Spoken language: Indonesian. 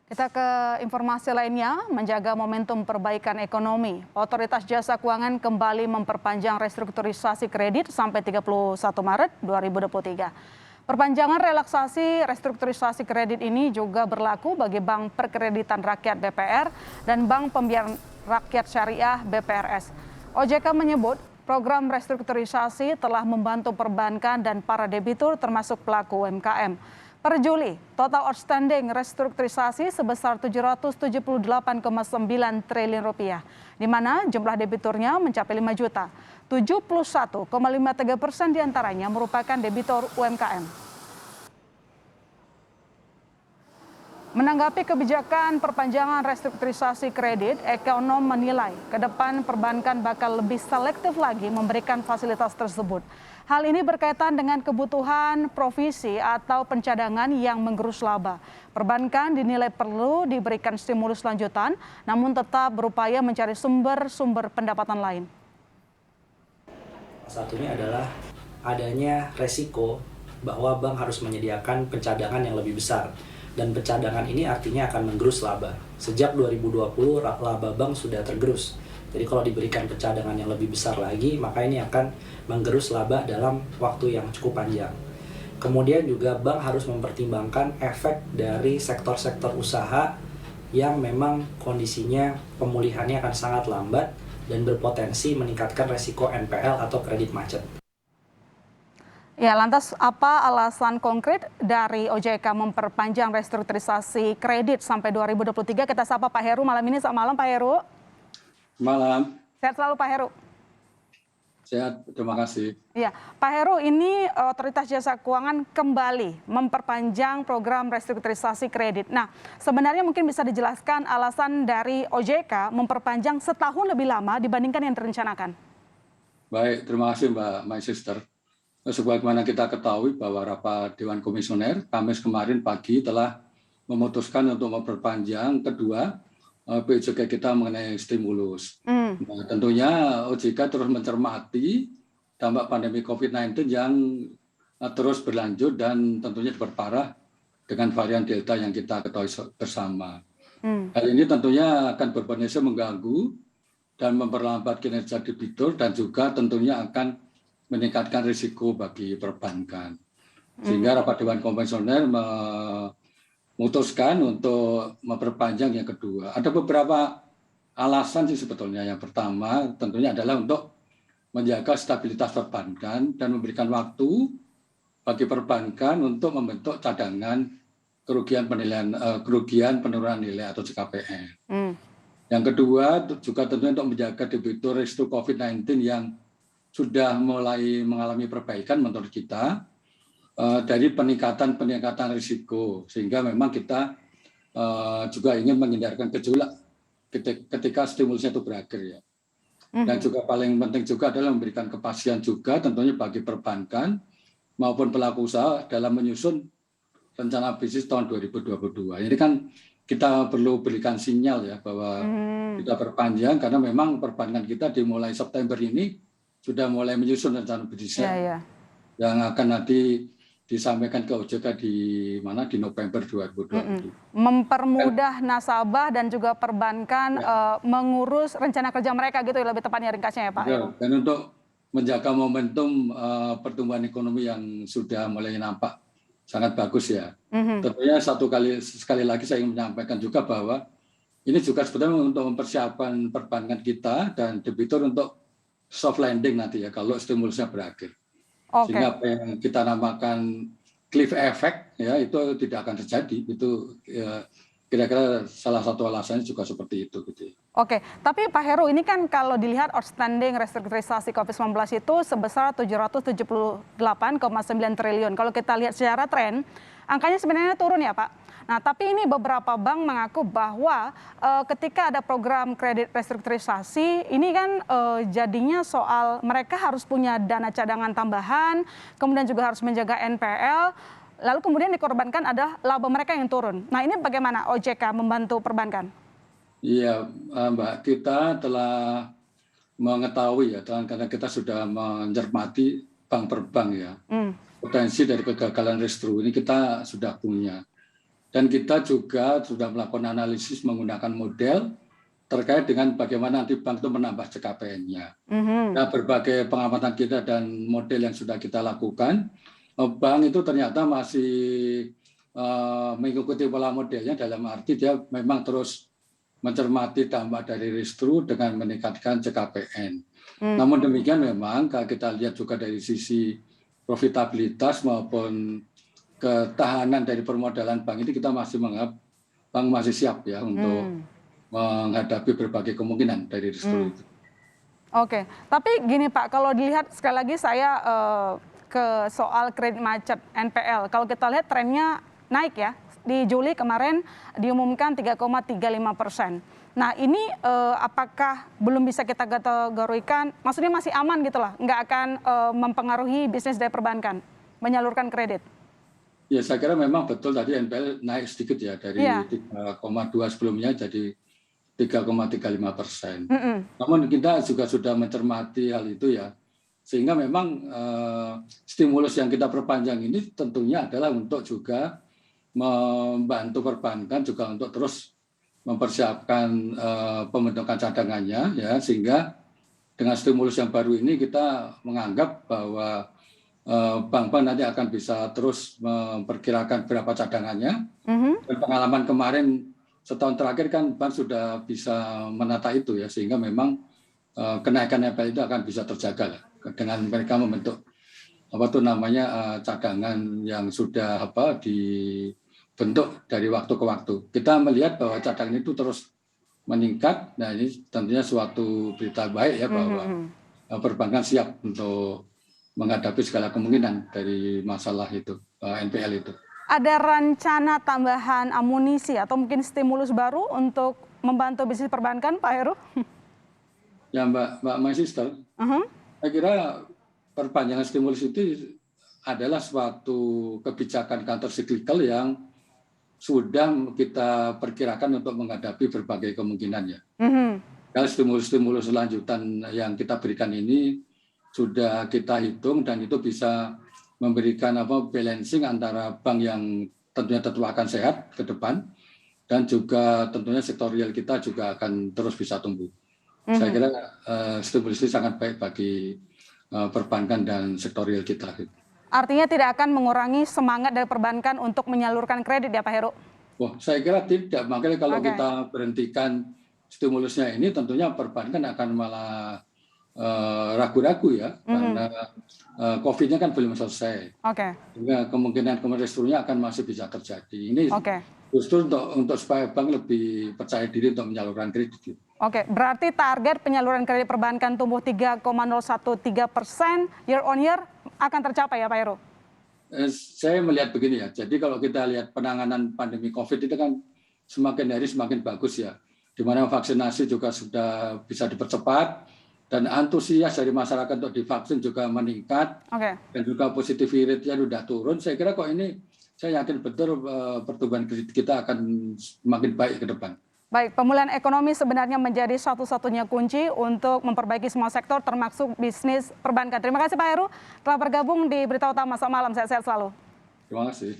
Kita ke informasi lainnya, menjaga momentum perbaikan ekonomi. Otoritas Jasa Keuangan kembali memperpanjang restrukturisasi kredit sampai 31 Maret 2023. Perpanjangan relaksasi restrukturisasi kredit ini juga berlaku bagi Bank Perkreditan Rakyat BPR dan Bank Pembiayaan Rakyat Syariah BPRS. OJK menyebut program restrukturisasi telah membantu perbankan dan para debitur termasuk pelaku UMKM. Per Juli, total outstanding restrukturisasi sebesar 778,9 triliun rupiah, di mana jumlah debiturnya mencapai 5 juta. 71,53% diantaranya merupakan debitur UMKM. Menanggapi kebijakan perpanjangan restrukturisasi kredit, ekonom menilai ke depan perbankan bakal lebih selektif lagi memberikan fasilitas tersebut. Hal ini berkaitan dengan kebutuhan provisi atau pencadangan yang menggerus laba. Perbankan dinilai perlu diberikan stimulus lanjutan, namun tetap berupaya mencari sumber-sumber pendapatan lain. Satunya adalah adanya resiko bahwa bank harus menyediakan pencadangan yang lebih besar. Dan pencadangan ini artinya akan menggerus laba. Sejak 2020 laba bank sudah tergerus. Jadi kalau diberikan pencadangan yang lebih besar lagi, maka ini akan menggerus laba dalam waktu yang cukup panjang. Kemudian juga bank harus mempertimbangkan efek dari sektor-sektor usaha yang memang kondisinya pemulihannya akan sangat lambat dan berpotensi meningkatkan resiko NPL atau kredit macet. Ya, lantas apa alasan konkret dari OJK memperpanjang restrukturisasi kredit sampai 2023? Kita sapa Pak Heru malam ini. Selamat malam Pak Heru. Malam. Sehat selalu Pak Heru. Sehat, terima kasih. Ya, Pak Heru, ini Otoritas Jasa Keuangan kembali memperpanjang program restrukturisasi kredit. Nah, sebenarnya mungkin bisa dijelaskan alasan dari OJK memperpanjang setahun lebih lama dibandingkan yang direncanakan. Baik, terima kasih Mbak My Sister. Sebagaimana kita ketahui bahwa rapat Dewan Komisioner Kamis kemarin pagi telah memutuskan untuk memperpanjang kedua PJK kita mengenai stimulus. Nah, tentunya OJK terus mencermati dampak pandemi COVID-19 yang terus berlanjut dan tentunya diperparah dengan varian Delta yang kita ketahui bersama. Hal ini tentunya akan berpotensi mengganggu dan memperlambat kinerja debitur dan juga tentunya akan meningkatkan risiko bagi perbankan. Sehingga rapat Dewan Komisioner memutuskan untuk memperpanjang yang kedua. Ada beberapa alasan sih sebetulnya. Yang pertama tentunya adalah untuk menjaga stabilitas perbankan dan memberikan waktu bagi perbankan untuk membentuk cadangan kerugian penurunan nilai atau CKPN. Yang kedua juga tentunya untuk menjaga debitur risiko COVID-19 yang sudah mulai mengalami perbaikan menurut kita dari peningkatan risiko, sehingga memang kita juga ingin menghindarkan gejolak ketika stimulusnya itu berakhir ya. Dan juga paling penting juga adalah memberikan kepastian juga tentunya bagi perbankan maupun pelaku usaha dalam menyusun rencana bisnis tahun 2022. Ini kan kita perlu berikan sinyal ya bahwa kita perpanjang karena memang perbankan kita dimulai September ini sudah mulai menyusun rencana bisnisnya yang akan nanti disampaikan ke OJK di November 2020. Mempermudah nasabah dan juga perbankan mengurus rencana kerja mereka gitu lebih tepatnya ringkasnya ya Pak. Dan untuk menjaga momentum pertumbuhan ekonomi yang sudah mulai nampak sangat bagus ya. Tentunya sekali lagi saya ingin menyampaikan juga bahwa ini juga sebetulnya untuk mempersiapkan perbankan kita dan debitur untuk soft landing nanti ya kalau stimulusnya berakhir. Sehingga apa yang kita namakan cliff effect ya itu tidak akan terjadi. Itu ya, kira-kira salah satu alasannya juga seperti itu gitu. Oke, tapi Pak Heru ini kan kalau dilihat outstanding restrukturisasi COVID-19 itu sebesar 778,9 triliun. Kalau kita lihat secara tren, angkanya sebenarnya turun ya Pak. Nah, tapi ini beberapa bank mengaku bahwa ketika ada program kredit restrukturisasi, ini kan jadinya soal mereka harus punya dana cadangan tambahan, kemudian juga harus menjaga NPL, lalu kemudian dikorbankan ada laba mereka yang turun. Nah, ini bagaimana OJK membantu perbankan? Iya, Mbak, kita telah mengetahui ya, karena kita sudah mencermati bank per bank ya, potensi dari kegagalan restru ini kita sudah punya. Dan kita juga sudah melakukan analisis menggunakan model terkait dengan bagaimana nanti bank itu menambah CKPN-nya. Nah, berbagai pengamatan kita dan model yang sudah kita lakukan, bank itu ternyata masih mengikuti pola modelnya, dalam arti dia memang terus mencermati dampak dari restru dengan meningkatkan CKPN. Namun demikian memang kalau kita lihat juga dari sisi profitabilitas maupun ketahanan dari permodalan bank ini, kita masih menganggap bank masih siap ya untuk menghadapi berbagai kemungkinan dari restru itu. Oke, tapi gini Pak, kalau dilihat sekali lagi saya ke soal kredit macet NPL, kalau kita lihat trennya naik ya, di Juli kemarin diumumkan 3,35%. Nah ini apakah belum bisa kita kategorikan, maksudnya masih aman gitu lah, nggak akan mempengaruhi bisnis dari perbankan, menyalurkan kredit? Ya, saya kira memang betul tadi NPL naik sedikit ya, dari 3,2 sebelumnya jadi 3,35%. Namun kita juga sudah mencermati hal itu ya, sehingga memang stimulus yang kita perpanjang ini tentunya adalah untuk juga membantu perbankan juga untuk terus mempersiapkan pembentukan cadangannya ya, sehingga dengan stimulus yang baru ini kita menganggap bahwa bank-bank nanti akan bisa terus memperkirakan berapa cadangannya. Dan pengalaman kemarin setahun terakhir kan bank sudah bisa menata itu ya, sehingga memang kenaikan NPL itu akan bisa terjaga lah, dengan mereka membentuk cadangan yang sudah dibentuk dari waktu ke waktu. Kita melihat bahwa cadangan itu terus meningkat. Nah, ini tentunya suatu berita baik ya, bahwa perbankan siap untuk menghadapi segala kemungkinan dari masalah itu, NPL itu. Ada rencana tambahan amunisi atau mungkin stimulus baru untuk membantu bisnis perbankan, Pak Heru? Ya, Mbak Sister, saya kira perpanjangan stimulus itu adalah suatu kebijakan countercyclical yang sudah kita perkirakan untuk menghadapi berbagai kemungkinannya. Kalau stimulus-stimulus lanjutan yang kita berikan ini sudah kita hitung, dan itu bisa memberikan balancing antara bank yang tentunya tetap akan sehat ke depan, dan juga tentunya sektorial kita juga akan terus bisa tumbuh. Saya kira stimulus ini sangat baik bagi perbankan dan sektorial kita. Artinya tidak akan mengurangi semangat dari perbankan untuk menyalurkan kredit ya Pak Heru? Saya kira tidak. Makanya kalau kita berhentikan stimulusnya ini, tentunya perbankan akan malah ragu-ragu ya, karena COVID-nya kan belum selesai. Sehingga kemungkinan restrunya akan masih bisa terjadi. Ini justru untuk supaya bank lebih percaya diri untuk menyalurkan kredit. Berarti target penyaluran kredit perbankan tumbuh 3,013% year on year akan tercapai ya Pak Heru? Saya melihat begini ya, jadi kalau kita lihat penanganan pandemi COVID itu kan semakin hari semakin bagus ya, di mana vaksinasi juga sudah bisa dipercepat, dan antusias dari masyarakat untuk divaksin juga meningkat, dan juga positivity rate-nya sudah turun. Saya kira kok ini, saya yakin betul pertumbuhan kredit kita akan semakin baik ke depan. Baik, pemulihan ekonomi sebenarnya menjadi satu-satunya kunci untuk memperbaiki semua sektor, termasuk bisnis perbankan. Terima kasih Pak Heru telah bergabung di Berita Utama. Selamat malam, sehat-sehat selalu. Terima kasih.